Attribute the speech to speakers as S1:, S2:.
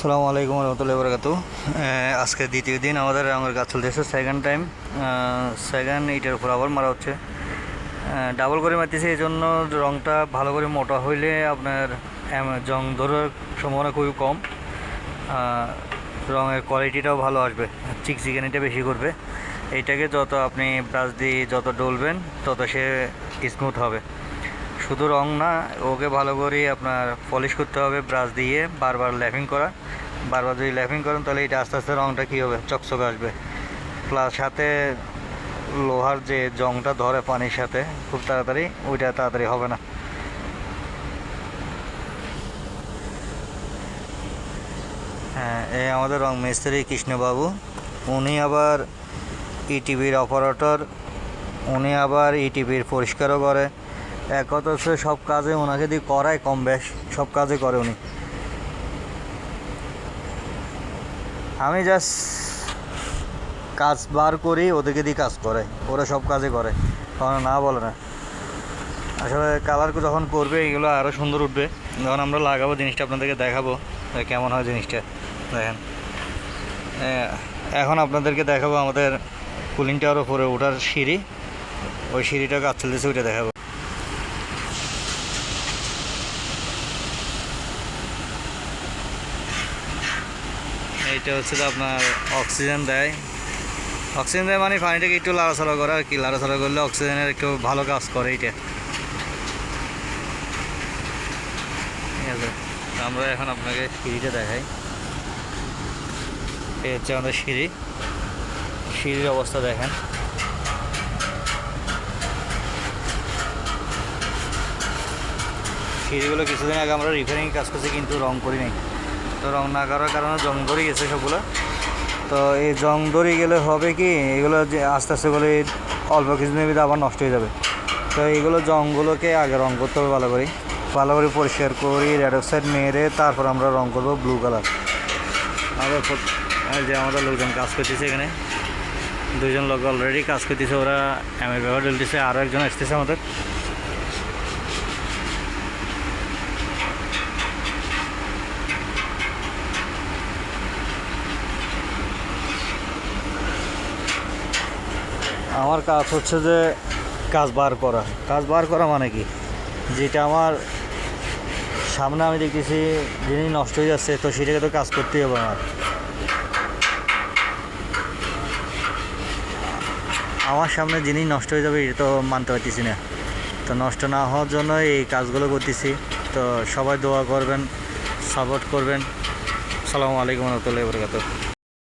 S1: আসসালামু আলাইকুম রহমতুল্লাহি বারাকাতু। আজকে দ্বিতীয় দিন আমাদের রঙের কাজ চলতেছে, সেকেন্ড টাইম সেকেন্ড ইটের উপর আবার মারা হচ্ছে। ডাবল করে মারতেছি, এই জন্য রঙটা ভালো করে মোটা হইলে আপনার জং ধরার সম্ভাবনা খুবই কম, রঙের কোয়ালিটিটাও ভালো আসবে, চিকচিকানিটা বেশি করবে। এইটাকে যত আপনি ব্রাশ দিয়ে যত ডলবেন তত সে স্মুথ হবে। শুধু রং না, ওকে ভালো করে আপনার পলিশ করতে হবে ব্রাশ দিয়ে, বারবার ল্যাপিং করা। বারবার যদি ল্যাপিং করেন তাহলে এটা আস্তে আস্তে রংটা কী হবে, চকচকে আসবে। প্লাস সাথে লোহার যে জংটা ধরে পানির সাথে খুব তাড়াতাড়ি, ওইটা তাড়াতাড়ি হবে না। হ্যাঁ, এই আমাদের রং মিস্ত্রি কৃষ্ণবাবু, উনি আবার ইটিভির অপারেটর, উনি আবার ইটিভির পরিষ্কারও করে। এক কথা হচ্ছে সব কাজে ওনাকে দিয়ে করায়, কম বেশ সব কাজে করে উনি। আমি জাস্ট কাজ বার করি, ওদেরকে দিয়ে কাজ করে, ওরা সব কাজে করে, কারণ না বলে না। আসলে কালার যখন করবে এগুলো আরও সুন্দর উঠবে, যখন আমরা লাগাবো জিনিসটা আপনাদেরকে দেখাবো কেমন হয় জিনিসটা। দেখেন, এখন আপনাদেরকে দেখাবো আমাদের কুলিং টাওয়ার উপরে ওঠার সিঁড়ি, ওই সিঁড়িটা কাজ চলতেছে, ওইটা দেখাবো। এইটা হচ্ছে যে আপনার অক্সিজেন দেয়, মানে পানিটাকে একটু লাড়াচাড়া করে আর কি, লাড়াচাড়া করলে অক্সিজেনের একটু ভালো কাজ করে এইটা। ঠিক আছে, আমরা এখন আপনাকে সিঁড়িটা দেখাই। এই হচ্ছে আমাদের সিঁড়ির অবস্থা দেখেন। সিঁড়িগুলো কিছুদিন আগে আমরা রিপেয়ারিং কাজ করছি, কিন্তু রং করি নাই। তো রং না করার কারণে জং ধরে গেছে সবগুলো। তো এই জং ধরে গেলে হবে কি, এগুলো যে আস্তে আস্তে করে অল্প কিছুদিনের ভিতরে আবার নষ্ট হয়ে যাবে। তো এইগুলো জংগুলোকে আগে রং করতে হবে, ভালো করে পরিষ্কার করি, রেড অক্সাইড মেরে তারপর আমরা রং করবো ব্লু কালার। যে আমাদের লোকজন কাজ করতেছে এখানে, দুজন লোক অলরেডি কাজ করতেছে, ওরা এমএর ব্যবহার ডলতেছে, আরও একজন আসতেছে আমাদের। আমার কাজ হচ্ছে যে কাজ বার করা মানে কি, যেটা আমার সামনে আমি দেখতেছি জিনিস নষ্ট হয়ে যাচ্ছে, তো সেটাকে তো কাজ করতেই হবে। আমার সামনে জিনিস নষ্ট হয়ে যাবে এটা তো মানতে পারতেছি না, তো নষ্ট না হওয়ার জন্য এই কাজগুলো করতেছি। তো সবাই দোয়া করবেন, সাপোর্ট করবেন। আসসালামু আলাইকুম রহমতুল্লাহি ওয়া বারাকাতুহু।